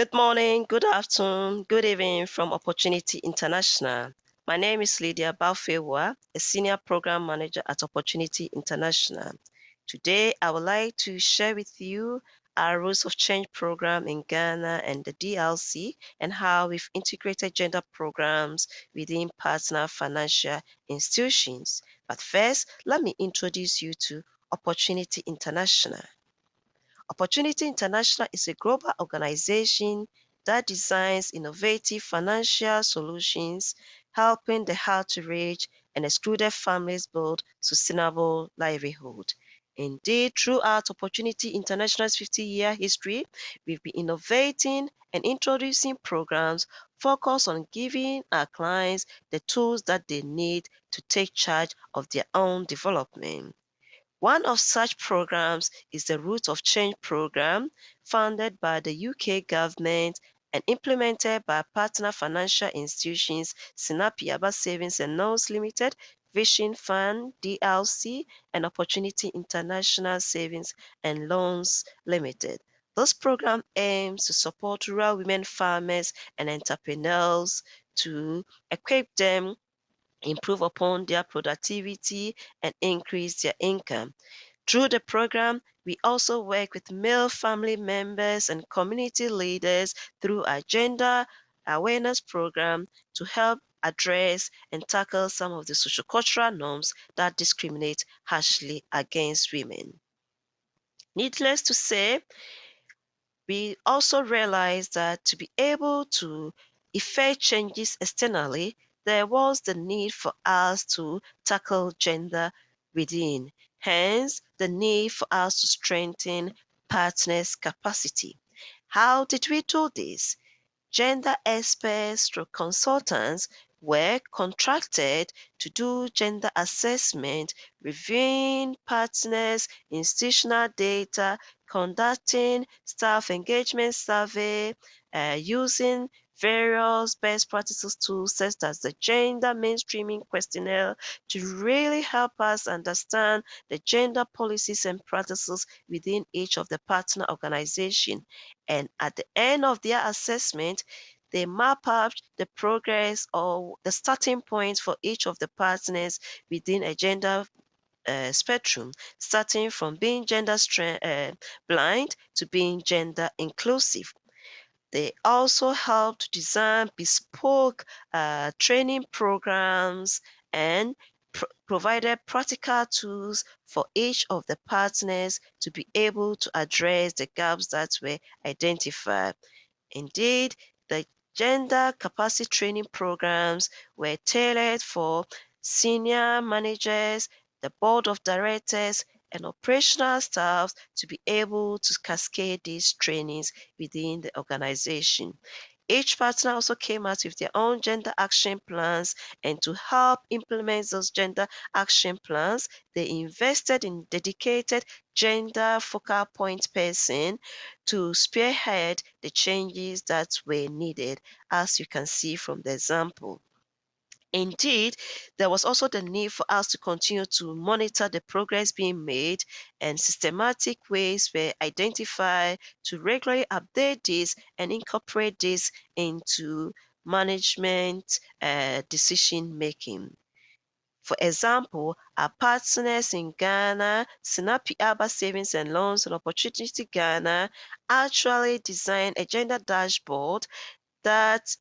Good morning, good afternoon, good evening from Opportunity International. My name is Lydia Balfewa, a Senior Program Manager at Opportunity International. Today, I would like to share with you our Rules of Change program in Ghana and the DRC and how we've integrated gender programs within partner financial institutions. But first, let me introduce you to Opportunity International. Opportunity International is a global organization that designs innovative financial solutions, helping the hard-to-reach and excluded families build sustainable livelihood. Indeed, throughout Opportunity International's 50-year history, we've been innovating and introducing programs focused on giving our clients the tools that they need to take charge of their own development. One of such programs is the Root of Change program, funded by the UK government and implemented by partner financial institutions Sinapiaba Savings and Loans Limited, Vision Fund (DRC), and Opportunity International Savings and Loans Limited. This program aims to support rural women farmers and entrepreneurs to equip them, improve upon their productivity, and increase their income. Through the program, we also work with male family members and community leaders through our gender awareness program to help address and tackle some of the sociocultural norms that discriminate harshly against women. Needless to say, we also realize that to be able to effect changes externally, there was the need for us to tackle gender within, hence the need for us to strengthen partners' capacity. How did we do this? Gender experts through consultants were contracted to do gender assessment, reviewing partners' institutional data, conducting staff engagement survey, using various best practices tools such as the gender mainstreaming questionnaire to really help us understand the gender policies and practices within each of the partner organization. And at the end of their assessment, they map out the progress or the starting point for each of the partners within a gender spectrum, starting from being gender blind to being gender inclusive. They also help to design bespoke training programs and provided practical tools for each of the partners to be able to address the gaps that were identified. Indeed, the gender capacity training programs were tailored for senior managers, the board of directors, and operational staff to be able to cascade these trainings within the organization. Each partner also came out with their own gender action plans, and to help implement those gender action plans, they invested in dedicated gender focal point person to spearhead the changes that were needed, as you can see from the example. Indeed, there was also the need for us to continue to monitor the progress being made, and systematic ways were identified to regularly update this and incorporate this into management decision making. For example, our partners in Ghana, Sinapiaba Savings and Loans and Opportunity Ghana, actually designed a gender dashboard that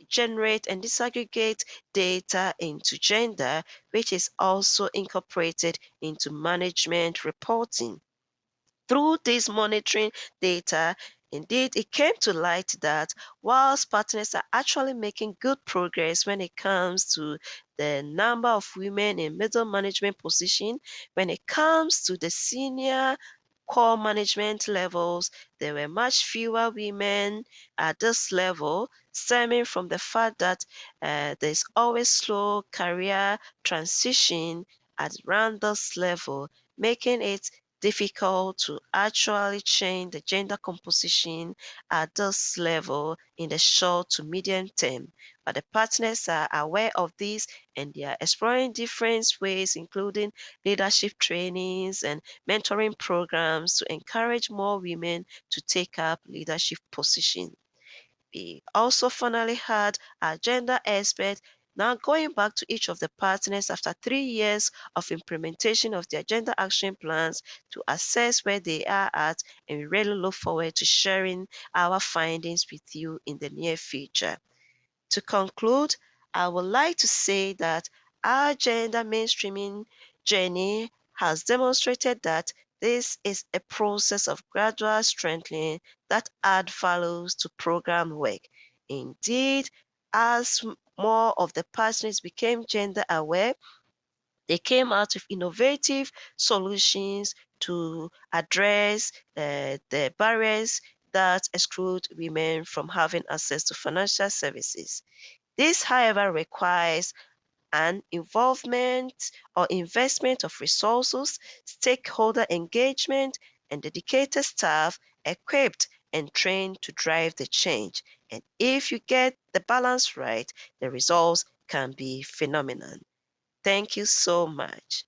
generate and disaggregate data into gender, which is also incorporated into management reporting. Through this monitoring data, indeed, it came to light that whilst partners are actually making good progress when it comes to the number of women in middle management position, when it comes to the senior core management levels, there were much fewer women at this level, stemming from the fact that there's always slow career transition at around this level, making it difficult to actually change the gender composition at this level in the short to medium term. But the partners are aware of this and they are exploring different ways, including leadership trainings and mentoring programs to encourage more women to take up leadership positions. We also finally had our gender expert now going back to each of the partners after 3 years of implementation of their gender action plans to assess where they are at, and we really look forward to sharing our findings with you in the near future. To conclude, I would like to say that our gender mainstreaming journey has demonstrated that this is a process of gradual strengthening that add values to program work. Indeed, as more of the partners became gender aware, they came out with innovative solutions to address the barriers that exclude women from having access to financial services. This, however, requires an involvement or investment of resources, stakeholder engagement, and dedicated staff equipped and trained to drive the change. And if you get the balance right, the results can be phenomenal. Thank you so much.